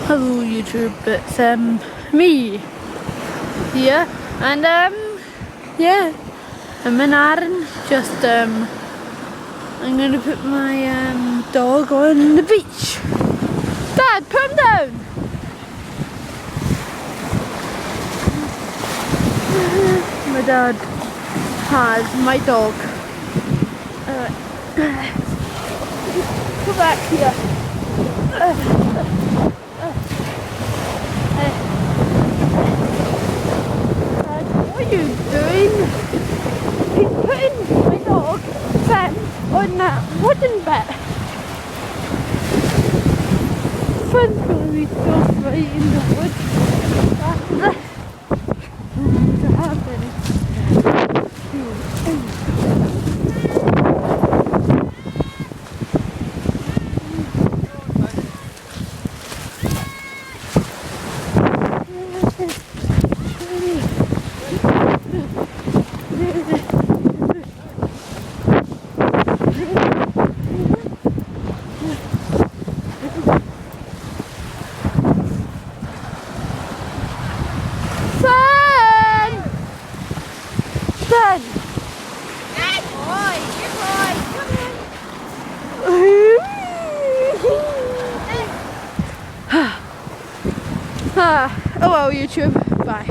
Hello YouTube, it's me here, and yeah, I'm in Arran. Just I'm gonna put my dog on the beach. Dad, put him down. My dad has my dog. Go back here. What are you doing? He's putting my dog, Sam, on that wooden bit. Fun's gonna be so right in the woods. What's happening? Son! Good boy, good boy, come Oh well, YouTube. Bye.